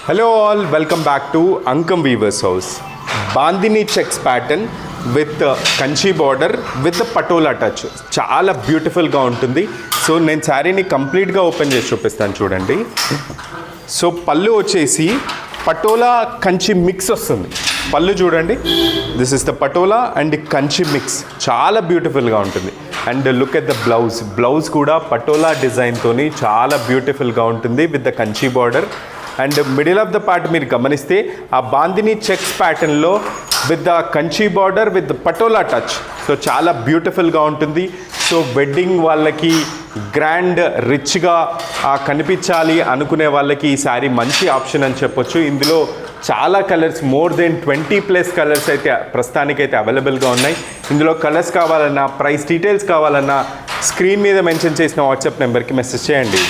Hello all, welcome back to Ankam Weavers House. Bandhini checks pattern with Kanchi border with patola touch చాలా బ్యూటిఫుల్గా ఉంటుంది. So నేను శారీని కంప్లీట్గా ఓపెన్ చేసి చూపిస్తాను చూడండి. సో పళ్ళు వచ్చేసి పటోలా కంచి మిక్స్ వస్తుంది. పళ్ళు చూడండి, this is the patola and Kanchi mix, చాలా బ్యూటిఫుల్గా ఉంటుంది. And look at the blouse కూడా పటోలా డిజైన్తోని చాలా బ్యూటిఫుల్గా ఉంటుంది with the Kanchi border. And middle of the part మీరు గమనిస్తే ఆ బాందిని చెక్స్ ప్యాటర్న్లో with the Kanchi border with patola touch, so చాలా బ్యూటిఫుల్గా ఉంటుంది. సో వెడ్డింగ్ వాళ్ళకి గ్రాండ్ రిచ్గా కనిపించాలి అనుకునే వాళ్ళకి ఈ శారీ మంచి ఆప్షన్ అని చెప్పొచ్చు. ఇందులో చాలా కలర్స్, మోర్ దెన్ 20+ కలర్స్ అయితే ప్రస్తుతానికైతే అవైలబుల్గా ఉన్నాయి. ఇందులో కలర్స్ కావాలన్నా, ప్రైస్ డీటెయిల్స్ కావాలన్నా స్క్రీన్ మీద మెన్షన్ చేసిన వాట్సాప్ నెంబర్కి మెసేజ్ చేయండి.